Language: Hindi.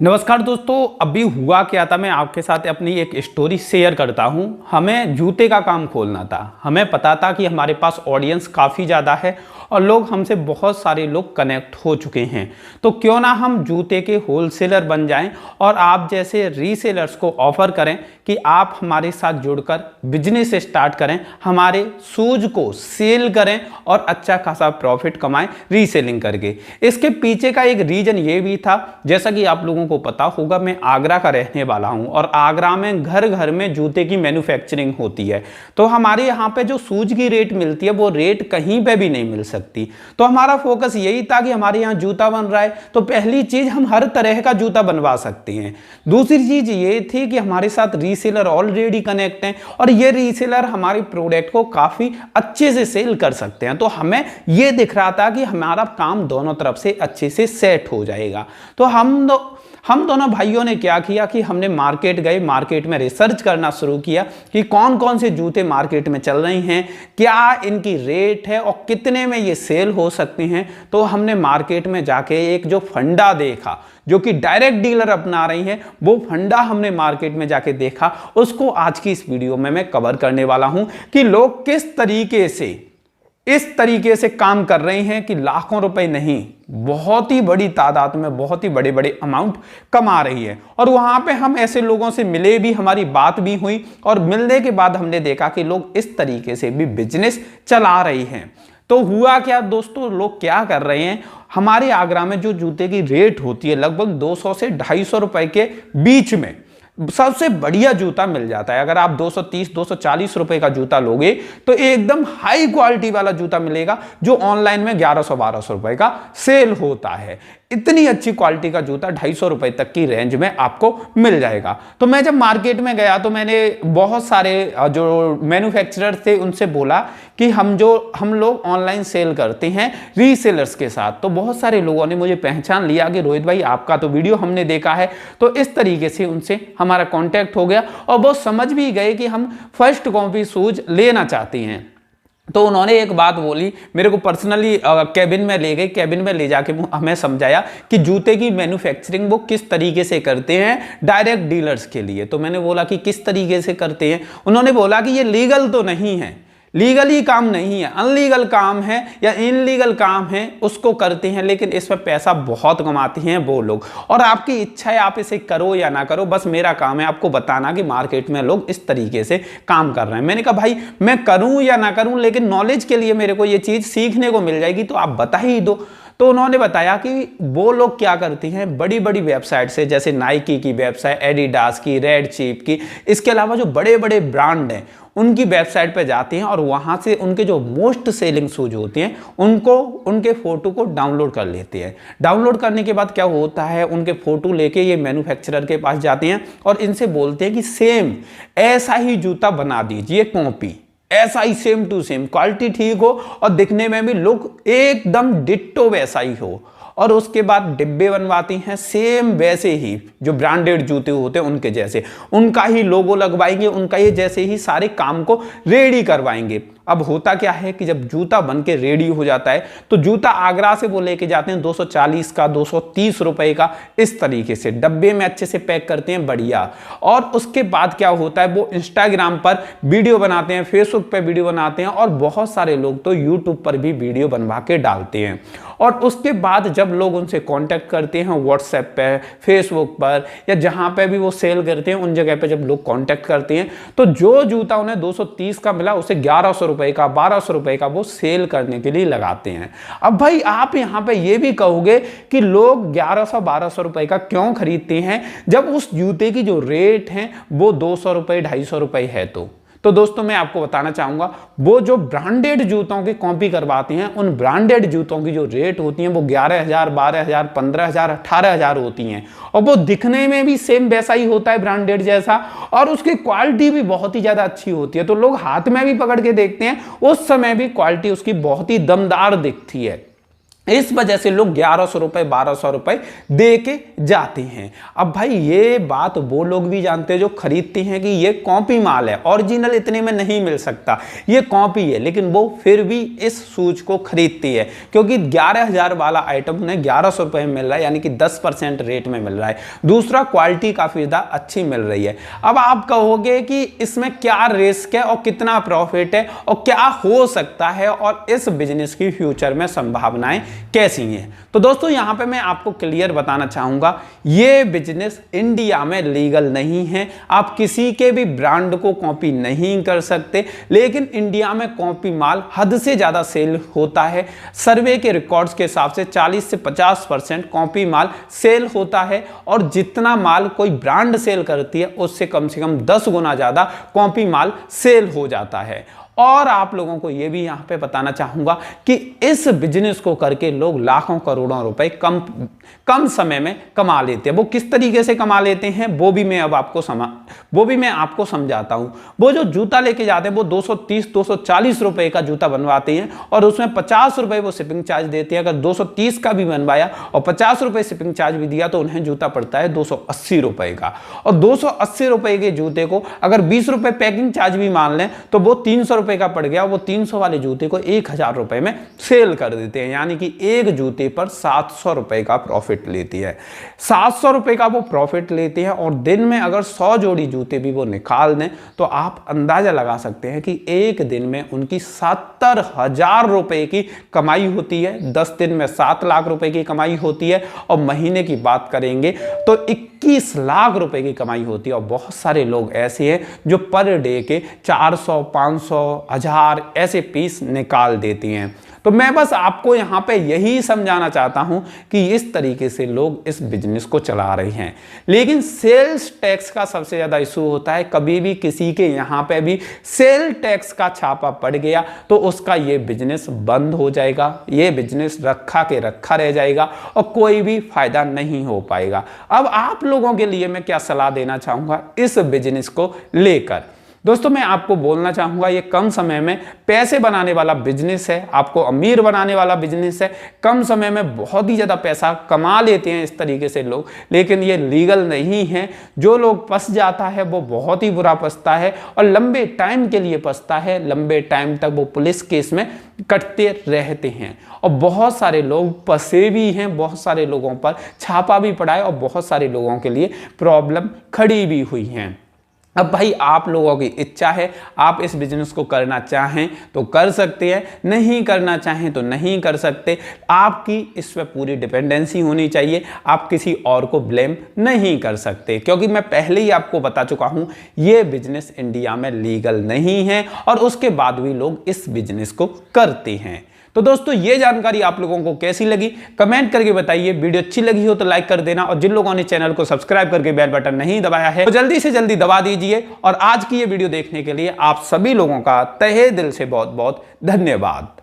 नमस्कार दोस्तों। अभी हुआ क्या था, मैं आपके साथ अपनी एक स्टोरी शेयर करता हूं। हमें जूते का काम खोलना था। हमें पता था कि हमारे पास ऑडियंस काफ़ी ज़्यादा है और लोग हमसे बहुत सारे लोग कनेक्ट हो चुके हैं। तो क्यों ना हम जूते के होलसेलर बन जाएं और आप जैसे रीसेलर्स को ऑफर करें कि आप हमारे साथ जुड़कर बिजनेस स्टार्ट करें, हमारे शूज़ को सेल करें और अच्छा खासा प्रॉफिट कमाएं रीसेलिंग करके। इसके पीछे का एक रीज़न ये भी था, जैसा कि आप लोगों को पता होगा, मैं आगरा का रहने वाला हूं और आगरा में घर घर में जूते की मैन्युफैक्चरिंग होती है। तो हमारे यहाँ पे जो शूज़ की रेट मिलती है वो रेट कहीं पे भी नहीं मिल सकती। तो हमारा फोकस यही था कि हमारे यहाँ जूता बन रहा है तो पहली चीज़ हम हर तरह का जूता बनवा सकते हैं। दूसरी चीज़ ये थी कि हमारे साथ रीसेलर ऑलरेडी कनेक्ट हैं और ये रीसेलर हमारे प्रोडक्ट को काफ़ी अच्छे से सेल कर सकते हैं। तो हमें ये दिख रहा था कि हमारा काम दोनों तरफ से अच्छे से सेट हो जाएगा। तो हम दोनों भाइयों ने क्या किया कि हमने मार्केट गए, मार्केट में रिसर्च करना शुरू किया कि कौन कौन से जूते मार्केट में चल रहे हैं, क्या इनकी रेट है और कितने में ये सेल हो सकते हैं। तो हमने मार्केट में जाके एक जो फंडा देखा जो कि डायरेक्ट डीलर अपना रही हैं, वो फंडा हमने मार्केट में जाके देखा। उसको आज की इस वीडियो में मैं कवर करने वाला हूं कि लोग किस तरीके से इस तरीके से काम कर रहे हैं कि लाखों रुपए नहीं, बहुत ही बड़ी तादाद में बहुत ही बड़े बड़े अमाउंट कमा रही है। और वहां पे हम ऐसे लोगों से मिले भी, हमारी बात भी हुई और मिलने के बाद हमने देखा कि लोग इस तरीके से भी बिजनेस चला रही हैं। तो हुआ क्या दोस्तों, लोग क्या कर रहे हैं, हमारे आगरा में जो जूते की रेट होती है लगभग 200 से 250 रुपए के बीच में सबसे बढ़िया जूता मिल जाता है। अगर आप 230-240 रुपए का जूता लोगे तो एकदम हाई क्वालिटी वाला जूता मिलेगा जो ऑनलाइन में 1100-1200 रुपए का सेल होता है। इतनी अच्छी क्वालिटी का जूता 250 रुपए तक की रेंज में आपको मिल जाएगा। तो मैं जब मार्केट में गया तो मैंने बहुत सारे जो मैन्युफैक्चरर थे उनसे बोला कि हम लोग ऑनलाइन सेल करते हैं रीसेलर्स के साथ। तो बहुत सारे लोगों ने मुझे पहचान लिया कि रोहित भाई आपका तो वीडियो हमने देखा है। तो इस तरीके से उनसे हमारा कांटेक्ट हो गया और वो समझ भी गए कि हम फर्स्ट कॉपी शूज लेना चाहते हैं। तो उन्होंने एक बात बोली, मेरे को पर्सनली कैबिन में ले गए, कैबिन में ले जाके हमें समझाया कि जूते की मैन्युफैक्चरिंग वो किस तरीके से करते हैं डायरेक्ट डीलर्स के लिए। तो मैंने बोला कि किस तरीके से करते हैं। उन्होंने बोला कि ये लीगल तो नहीं है, लीगली काम नहीं है, अनलीगल काम है या इनलीगल काम है उसको करते हैं, लेकिन इसमें पैसा बहुत कमाते हैं वो लोग। और आपकी इच्छा है आप इसे करो या ना करो, बस मेरा काम है आपको बताना कि मार्केट में लोग इस तरीके से काम कर रहे हैं। मैंने कहा भाई मैं करूं या ना करूं, लेकिन नॉलेज के लिए मेरे को ये चीज़ सीखने को मिल जाएगी तो आप बता ही दो। तो उन्होंने बताया कि वो लोग क्या करते हैं, बड़ी बड़ी वेबसाइट से, जैसे नाइकी की वेबसाइट, एडिडास की, रेड चीफ की, इसके अलावा जो बड़े बड़े ब्रांड हैं उनकी वेबसाइट पे जाते हैं और वहाँ से उनके जो मोस्ट सेलिंग शूज होते हैं उनके फ़ोटो को डाउनलोड कर लेते हैं। डाउनलोड करने के बाद क्या होता है, उनके फ़ोटो लेके ये मैन्युफैक्चरर के पास जाते हैं और इनसे बोलते हैं कि सेम ऐसा ही जूता बना दीजिए, कॉपी ऐसा ही सेम टू सेम, क्वालिटी ठीक हो और दिखने में भी लुक एकदम डिट्टो वैसा ही हो। और उसके बाद डिब्बे बनवाती हैं सेम वैसे ही, जो ब्रांडेड जूते होते हैं उनके जैसे, उनका ही लोगो लगवाएंगे, उनका ही जैसे ही सारे काम को रेडी करवाएंगे। अब होता क्या है कि जब जूता बन के रेडी हो जाता है तो जूता आगरा से वो लेके जाते हैं 240 का, 230 रुपए का, इस तरीके से डब्बे में अच्छे से पैक करते हैं बढ़िया। और उसके बाद क्या होता है, वो इंस्टाग्राम पर वीडियो बनाते हैं, फेसबुक पर वीडियो बनाते हैं और बहुत सारे लोग तो यूट्यूब पर भी वीडियो बनवा के डालते हैं। और उसके बाद जब लोग उनसे कांटेक्ट करते हैं व्हाट्सएप पे, फेसबुक पर या जहां पे भी वो सेल करते हैं उन जगह पे जब लोग कांटेक्ट करते हैं तो जो जूता उन्हें 230 का मिला उसे 1100 रुपए का, 1200 रुपए का वो सेल करने के लिए लगाते हैं। अब भाई आप यहां पे ये भी कहोगे कि लोग 1100-1200 रुपए का क्यों खरीदते हैं जब उस जूते की जो रेट है वो 200 रुपए 250 रुपए है। तो दोस्तों मैं आपको बताना चाहूंगा, वो जो ब्रांडेड जूतों की कॉपी करवाते हैं उन ब्रांडेड जूतों की जो रेट होती हैं वो 11,000, 12,000, 15,000, 18,000 होती हैं और वो दिखने में भी सेम वैसा ही होता है ब्रांडेड जैसा और उसकी क्वालिटी भी बहुत ही ज़्यादा अच्छी होती है। तो लोग हाथ में भी पकड़ के देखते हैं, उस समय भी क्वालिटी उसकी बहुत ही दमदार दिखती है। इस वजह से लोग 1100 रुपए 1200 रुपए दे के जाते हैं। अब भाई ये बात वो लोग भी जानते हैं जो खरीदते हैं कि ये कॉपी माल है, ओरिजिनल इतने में नहीं मिल सकता, ये कॉपी है, लेकिन वो फिर भी इस शूज को खरीदती है क्योंकि 11,000 वाला आइटम उन्हें 1100 रुपए में मिल रहा है, यानी कि 10% रेट में मिल रहा है। दूसरा, क्वालिटी काफी ज्यादा अच्छी मिल रही है। अब आप कहोगे कि इसमें क्या रिस्क है और कितना प्रॉफिट है और क्या हो सकता है और इस बिजनेस की फ्यूचर में संभावनाएं कैसी हैं। तो दोस्तों यहां पे मैं आपको क्लियर बताना चाहूंगा, ये बिजनेस इंडिया में लीगल नहीं है। आप किसी के भी ब्रांड को कॉपी नहीं कर सकते, लेकिन इंडिया में कॉपी माल हद से ज्यादा सेल होता है। सर्वे के रिकॉर्ड्स के हिसाब से 40 से 50% कॉपी माल सेल होता है और जितना माल कोई ब्रांड सेल करती है उससे कम से कम 10 गुना ज्यादा कॉपी माल सेल हो जाता है। और आप लोगों को यह भी यहां पे बताना चाहूंगा कि इस बिजनेस को करके लोग लाखों करोड़ों रुपए कम समय में कमा लेते हैं। वो किस तरीके से कमा लेते हैं वो भी मैं आपको समझाता हूं। वो जो जूता लेके जाते हैं वो 230-240 रुपए का जूता बनवाते हैं और उसमें 50 रुपए वो शिपिंग चार्ज देते हैं। अगर 230 का भी बनवाया और 50 रुपए शिपिंग चार्ज भी दिया तो उन्हें जूता पड़ता है 280 रुपए का। और 280 रुपए के जूते को अगर 20 रुपए पैकिंग चार्ज भी मान लें तो वो 300 रुपए का पड़ गया। वो 300 वाले जूते को 1000 रुपए में सेल कर देते हैं, यानी कि एक जूते पर 700 रुपए का प्रॉफिट लेती है। 700 रुपए का वो प्रॉफिट लेते हैं और दिन में अगर 100 जोड़ी जूते भी वो निकाल दें तो आप अंदाजा लगा सकते हैं कि एक दिन में उनकी 70,000 रुपए की कमाई होती है। 10 दिन में 7 लाख रुपए की कमाई होती है और महीने की बात करेंगे तो 21 लाख रुपए की कमाई होती है। और बहुत सारे लोग ऐसे हैं जो पर डे के 400, 500, 1000 ऐसे पीस निकाल देती हैं। तो मैं बस आपको यहां पे यही समझाना चाहता हूं कि इस तरीके से लोग इस बिजनेस को चला रहे हैं। लेकिन सेल्स टैक्स का सबसे ज्यादा इशू होता है। कभी भी किसी के यहां पे भी सेल टैक्स का छापा पड़ गया तो उसका ये बिजनेस बंद हो जाएगा, ये बिजनेस रखा के रखा रह जाएगा और कोई भी फायदा नहीं हो पाएगा। अब आप लोगों के लिए मैं क्या सलाह देना चाहूंगा इस बिजनेस को लेकर। दोस्तों मैं आपको बोलना चाहूंगा ये कम समय में पैसे बनाने वाला बिजनेस है, आपको अमीर बनाने वाला बिजनेस है। कम समय में बहुत ही ज्यादा पैसा कमा लेते हैं इस तरीके से लोग, लेकिन ये लीगल नहीं है। जो लोग फंस जाता है वो बहुत ही बुरा फंसता है और लंबे टाइम के लिए फंसता है। लंबे टाइम तक वो पुलिस केस में कटते रहते हैं और बहुत सारे लोग फंसे भी हैं, बहुत सारे लोगों पर छापा भी पड़ा है और बहुत सारे लोगों के लिए प्रॉब्लम खड़ी भी हुई है। अब भाई आप लोगों की इच्छा है, आप इस बिजनेस को करना चाहें तो कर सकते हैं, नहीं करना चाहें तो नहीं कर सकते। आपकी इस पर पूरी डिपेंडेंसी होनी चाहिए, आप किसी और को ब्लेम नहीं कर सकते क्योंकि मैं पहले ही आपको बता चुका हूं ये बिजनेस इंडिया में लीगल नहीं है और उसके बाद भी लोग इस बिजनेस को करते हैं। तो दोस्तों ये जानकारी आप लोगों को कैसी लगी कमेंट करके बताइए। वीडियो अच्छी लगी हो तो लाइक कर देना और जिन लोगों ने चैनल को सब्सक्राइब करके बेल बटन नहीं दबाया है तो जल्दी से जल्दी दबा दीजिए। और आज की ये वीडियो देखने के लिए आप सभी लोगों का तहे दिल से बहुत बहुत धन्यवाद।